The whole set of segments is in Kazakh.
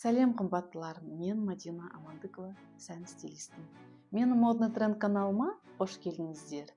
Сәлем қымбаттыларым, мен Мадина Амандыкова, сән стилистім. Менің модный тренд каналыма қош келдіңіздер.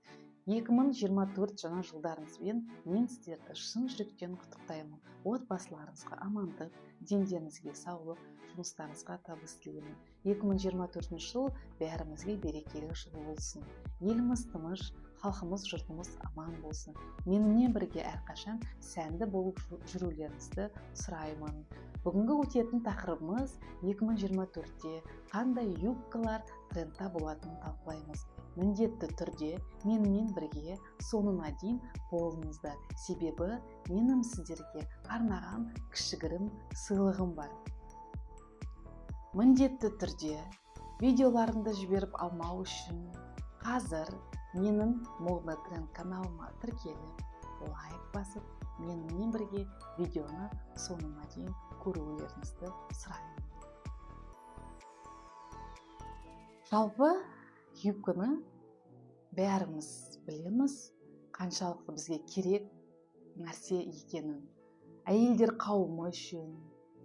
2024 жаңа жылдарыңызбен мен сіздерді шын жүректен құттықтаймын. Отбасыларыңызға амандық, дендеріңізге саулық, жұмыстарыңызға табыс тілеймін. 2024 жыл бәрімізге берекелі жыл болсын. Еліміз тыныш, халқымыз, жұртымыз аман болсын. Менімен бірге әрқашан сәнді болып жүрулеріңізді сұраймын. Бүгінгі өтетін тақырыбымыз 2024-те қандай юбкалар трендта болатынын талқылаймыз. Міндетті түрде менімен бірге соңына дейін болыңыздар. Себебі менің сіздерге арнаған кішігірім сыйлығым бар. Міндетті түрде видеоларымды жіберіп алмау үшін қазір менің модный тренд каналыма тіркеліп, лайк басып, менімен бірге видеоны соңына дейін көрулеріңізді сұраймын. Жалпы юбканы бәріміз білеміз, қаншалықты бізге керек нәрсе екенін. Әйелдер қауымы үшін,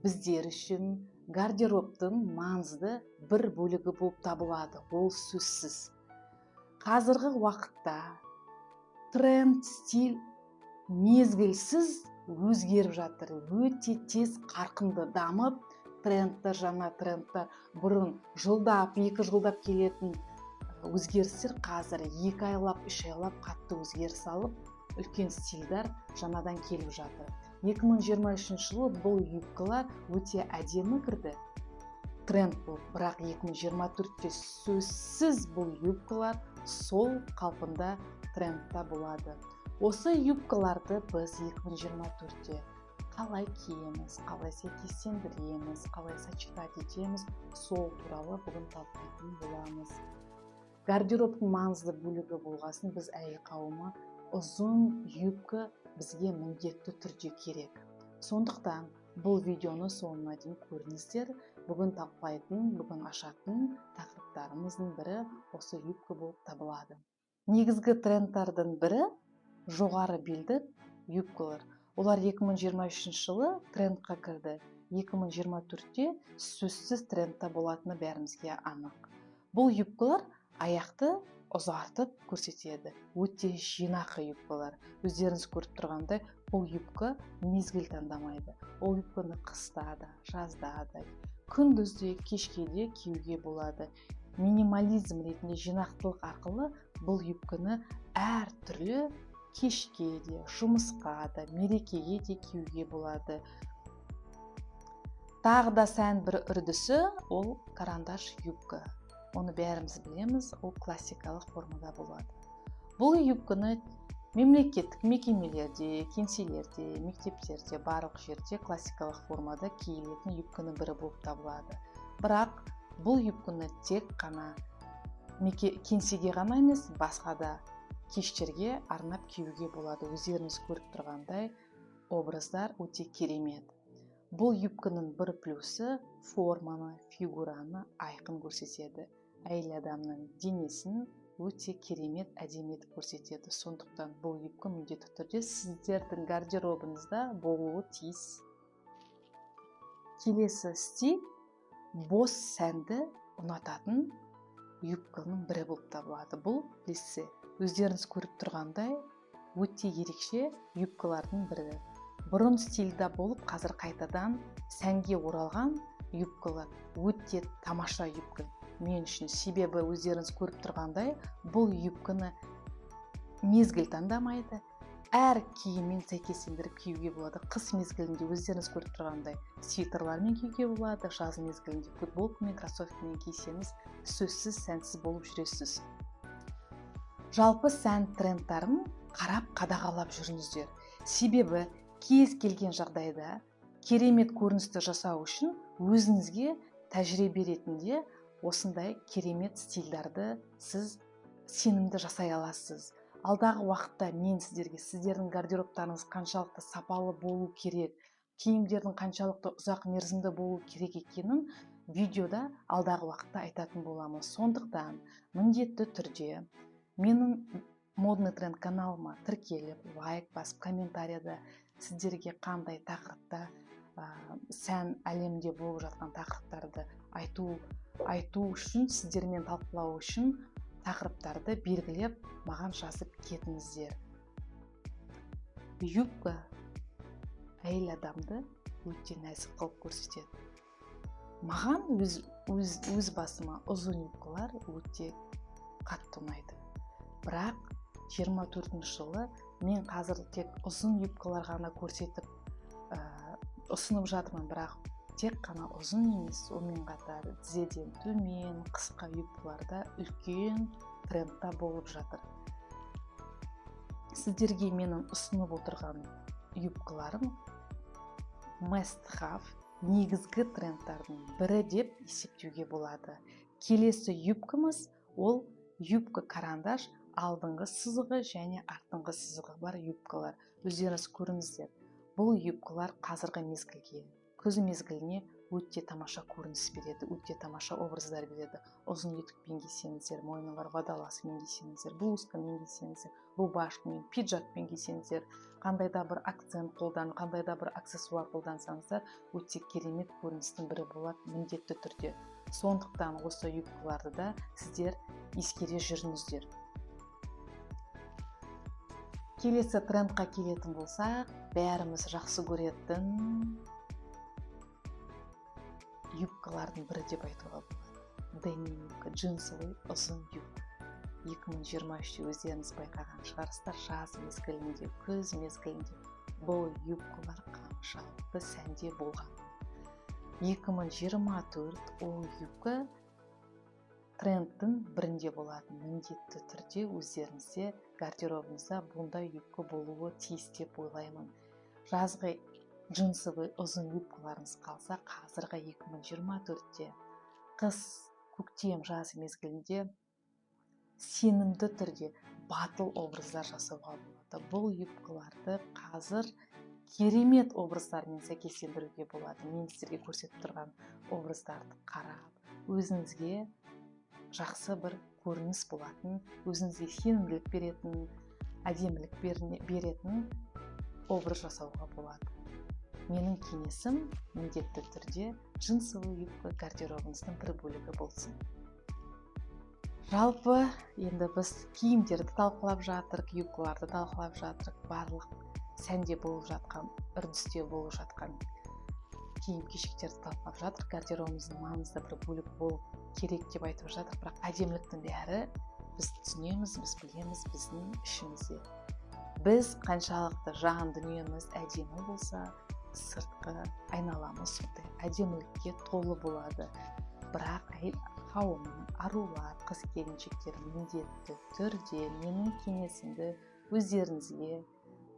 біздер үшін гардеробтың маңызды бір бөлігі болып табылады. Ол сөзсіз. Қазіргі уақытта тренд, стиль мезгілсіз өзгеріп жатыр. Өте тез қарқынды дамып, трендтер, жаңа трендтер, бұрын жылдап, 2 жылдап келетін өзгерістер қазір 2 айлап, 3 айлап қатты өзгеріс алып, үлкен стильдер жаңадан келіп жатыр. 2023 жылы бұл юбкалар өте әдемі кірді. Тренд бұл, бірақ 2024-те сөзсіз бұл юбкалар сол қалпында трендта болады. Осы юбкаларды біз 2024-те қалай киеміз, қалай сәйкестендіреміз, қалай сочетать етеміз, сол туралы бүгін талқылайтын боламыз. Гардеробтың маңызды бөлігі болғасын, біз әйел қауымы ұзын юбка бізге міндетті түрде керек. Сондықтан бұл видеоны соңына дейін көріңіздер. Бүгін талқылайтын, бүгін ашатын тақырыптарымыздың бірі осы юбка болып табылады. Негізгі трендтардың бірі жоғары белді юбкалар. Олар 2023 жылы трендқа кірді. 2024-те сөзсіз трендта болатыны бәрімізге анық. Бұл юбкалар аяқты ұзартып көрсетеді. Өте жинақы юбкалар. Өздеріңіз көріп тұрғандай, бұл юбка мезгіл таңдамайды. Ол юбканы қыста да, жазда да, күндіз де, кешке де киюге болады. Минимализм ретінде жинақтылық арқылы бұл юбканы әр түрлі кешке де, жұмысқа да, мерекеге де киюге болады. Тағы да сән бір үрдісі ол карандаш юбка. Оны бәріміз білеміз, ол классикалық формада болады. Бұл юбканы мемлекеттік мекемелерде, кеңселерде, мектептерде, барлық жерде классикалық формада киілетін юбканы бірі болып табылады. Бірақ бұл юбканы тек қана кеңсеге ғана емес, басқа да кештерге арнап киюге болады. Өздеріңіз көріп тұрғандай образдар өте керемет. Бұл юбканың бір плюсы форманы, фигураны айқын көрсетеді. Әйел адамның денесін өте керемет әдемет көрсетеді. Сондықтан бұл юбка міндетті түрде сіздердің гардеробыңызда болуы тиіс. Келесі стиль бос сәнді ұнататын юбканың бірі болып табылады. Бұл плиссе. Өздеріңіз көріп тұрғандай өте ерекше юбкалардың бірі. Бұрын стильда болып, қазір қайтадан сәнге оралған юбкалар. Өте тамаша юбка мен үшін. Себебі өздеріңіз көріп тұрғандай, бұл юбканы мезгіл таңдамайды. Әр киіммен сәйкестендіріп киюге болады. Қыс мезгілінде өздеріңіз көріп тұрғандай свитерлармен киюге болады. Жаз мезгілінде футболкамен, кроссовкамен кисеңіз, сөзсіз сәнсіз болып жүресіз. Жалпы сән трендтарын қарап қадағалап жүріңіздер. Себебі кез келген жағдайда керемет көріністі жасау үшін өзіңізге тәжірибе ретінде осындай керемет стильдарды сіз сенімді жасай аласыз. Алдағы уақытта мен сіздерге сіздердің гардеробтарыңыз қаншалықты сапалы болу керек, киімдердің қаншалықты ұзақ мерзімді болу керек екенін видеода алдағы уақытта айтатын боламыз. Сондықтан міндетті түрде менің модный тренд каналыма тіркеліп, лайк басып, комментарияда сіздерге қандай тақырыпта сән әлемде болып жатқан тақырыптарды айту үшін, сіздермен талқылау үшін тақырыптарды белгілеп маған жазып кетіңіздер. Юбка әйел адамды өте нәзік қылып көрсетеді. Маған өз басыма ұзын юбкалар өте қатты ұнайды. Бірақ 24 жылы мен қазір тек ұзын юбкалар ғана көрсетіп ұсынып жатырмын, бірақ тек қана ұзын емес, онымен қатар тізеден төмен қысқа юбкаларда үлкен трендта болып жатыр. Сіздерге менің ұсынып отырған юбкаларым must have, негізгі трендтардың бірі деп есептеуге болады. Келесі юбкамыз ол юбка карандаш, алдыңғы сызығы және артыңғы сызығы бар юбкалар. Өздеріңіз көріңіздер. Бұл юбкалар қазіргі мезгілге, күз мезгіліне өте тамаша көрініс береді, өте тамаша образдар береді. Ұзын етікпен кисеңіздер, мойныңызға водолазмен кисеңіздер, блузкамен кисеңіздер, рубашкамен, пиджакпен кисеңіздер, қандай да бір акцент қандай да бір аксессуар қолдансаңыздар, өте керемет көріністің бірі болады міндетті түрде. Сондықтан осы юбкаларды да сіздер ескере жүріңіздер. Келесі трендқа келетін болсақ, бәріміз жақсы көретін юбкалардың бірі деп айтуға болады. Деним юбка, джинсовый ұзын юбка. 2023-те өздеріңіз байқаған шығарсыздар, жаз мезгілінде, күз мезгілінде бұл юбкалар қаншалықты сәнде болған. 2024 ол юбка трендтің бірінде болатын. Міндетті түрде өздеріңізде гардеробыңызда бұндай юбка болуы тиіс деп ойлаймын. Жазғы джинсовый ұзын юбкаларыңыз қалса, қазіргі 2024-те қыс, көктем, жаз мезгілінде сенімді түрде батыл образдар жасауға болады. Бұл юбкаларды қазір керемет образдармен сәйкестендіруге болады. Мен сіздерге көрсетіп тұрған образдарды қарап, өзіңізге жақсы бір көрініс болатын, өзіңізге сенімділік беретін, әдемілік беретін образ жасауға болады. Менің кеңесім міндетті түрде джинсовый юбка гардеробыңыздың бір бөлігі болсын. Жалпы, енді біз киімдерді талқылап жатырық, юбкаларды талқылап жатырық, барлық сәнде болып жатқан, үрдісте болып жатқан киім-кешектерді талқылап жатырық, гардеробымыздың маңызды бір бөлігі болып керек деп айтып жатыр, бірақ әдеміліктің бәрі біз түсінеміз, біз білеміз біздің ішімізде. Біз қаншалықты жан дүниеміз әдемі болса, сыртқы айналамыз сондай әдемілікке толы болады. Бірақ қауым, арулар, қыз-келіншектер міндетті түрде менің кеңесімді өздеріңізге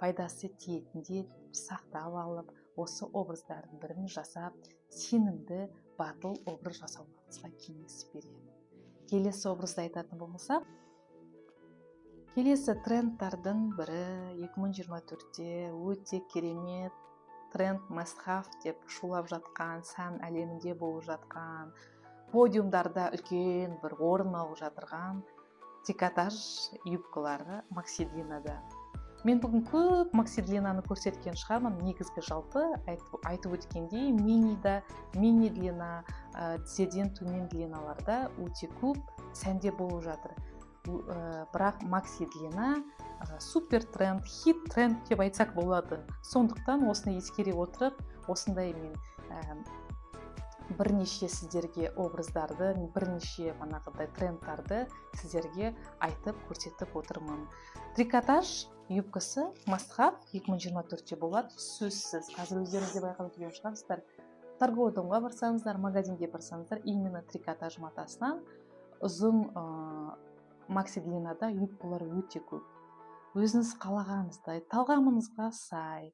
пайдасы тиетіндей сақтап алып, осы образдардың бірін жасап, сенімді, батыл образ жасауыңызға кеңес беремін. Келесі образды айтатын болсақ, келесі трендтардың бірі 2024-те өте керемет тренд must have деп шулап жатқан, сән әлемінде болып жатқан, подиумдарда үлкен бір орын алып жатырған трикотаж юбкалары максидлинада. Мен бүгін көп максидлинаны көрсеткен шығармын. Негізгі жалпы айтып өткендей мини длина, тізеден төмен длиналарда өте көп сәнде болып жатыр. Бірақ максидлина супер тренд, хит тренд деп айтсақ болады. Сондықтан осыны ескере отырып, осындай мен бірнеше сіздерге образдарды, бірнеше трендтарды сіздерге айтып көрсетіп отырмын. Трикотаж юбкасы must have 2024-те болады, сөзсіз. Қазір өздеріңізде байқап жүрген шығарсыздар. Торговый домға барсаңыздар, магазинге барсаңыздар, именно трикотаж матасынан ұзын максидлинада юбкалар өте көп. Өзіңіз қалағаныңыздай, талғамыңызға сай,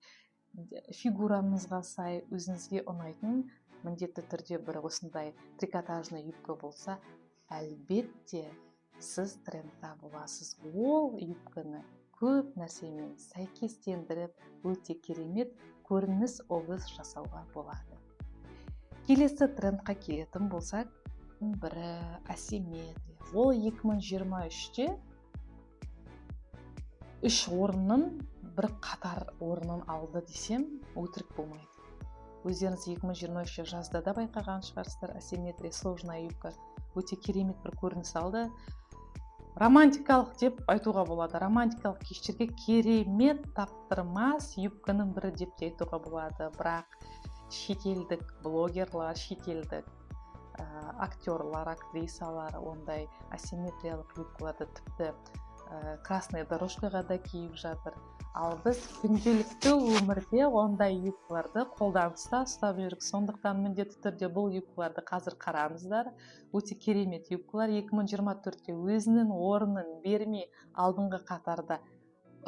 фигураңызға сай, өзіңізге ұнайтын міндетті түрде бір осындай трикотажный юбка болса, әлбетте сіз трендта боласыз. Ол юбканы көп нәрсемен сәйкестендіріп, өте керемет көрініс образ жасауға болады. Келесі трендқа келетін болсақ, бірі асимметрия. Ол 2023-те 3 орынның бір қатар орынын алды десем, өтірік болмайды. өздеріңіз 2023 жазда да байқаған шығарсыздар, асимметрия сложная юбка өте керемет бір көрініс алды. Романтикалық деп айтуға болады. Романтикалық кештерге керемет таптырмас юбканың бірі деп те айтуға болады. Бірақ шетелдік блогерлар, шетелдік актерлар, актрисалар ондай асимметриялық юбкаларды тіпті красная дорожкаға да киіп жатыр. Ал біз күнделікті өмірде ондай юбкаларды қолданыста ұстап жүрік. Сондықтан міндетті түрде бұл юбкаларды қазір қараңыздар. Өте керемет юбкалар 2024-те өзінің орнын бермей алдыңғы қатарда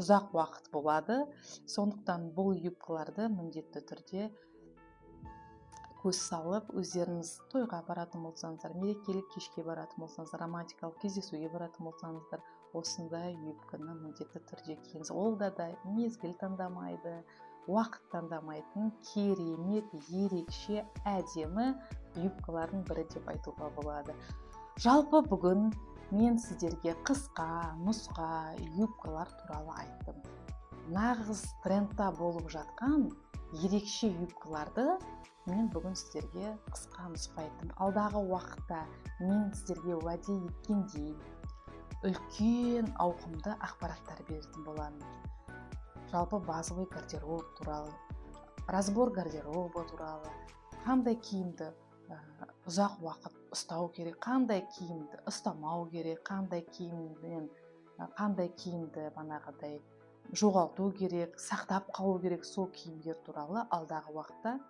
ұзақ уақыт болады. Сондықтан бұл юбкаларды міндетті түрде көз салып, өздеріңіз тойға баратын болсаңыздар, мерекелік кешке баратын болсаңыздар, романтикалық кездесуге баратын болсаңыздар, осындай юбканы міндетті түрде киіңіз. Ол да мезгіл таңдамайды, уақыт таңдамайтын керемет, ерекше, әдемі юбкалардың бірі деп айтуға болады. Жалпы бүгін мен сіздерге қысқа, нұсқа юбкалар туралы айттым. Нағыз трендта болып жатқан ерекше юбкаларды мен бүгін сіздерге қысқа нұсқа айттым. Алдағы уақытта мен сіздерге уәде еткендей үлкен ауқымды ақпараттар беретін боламын. Жалпы базовый гардероб туралы, разбор гардероба туралы, қандай киімді ұзақ уақыт ұстау керек, қандай киімді ұстамау керек, қандай киімді банағыдай жоғалту керек, сақтап қалу керек, сол киімдер туралы алдағы уақытта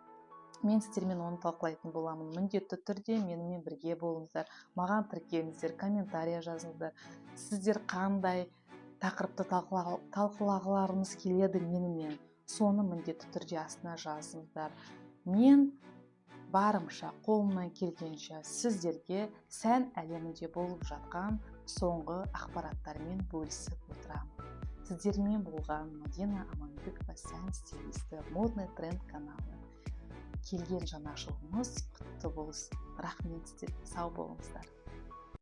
мен сіздермен оны талқылайтын боламын. Міндетті түрде менімен бірге болыңыздар, маған тіркеліңіздер, комментария жазыңыздар. Сіздер қандай тақырыпты талқылағыларыңыз келеді менімен, соны міндетті түрде астына жазыңыздар. Мен барымша, қолымнан келгенше сіздерге сән әлемінде болып жатқан соңғы ақпараттармен бөлісіп отырамын. Сіздермен болған Мадина Аманбекова, сән стилисті, модный тренд каналы. Келген жаңашылығымыз құтты болсын. Рахмет сіздерге, сау болыңыздар.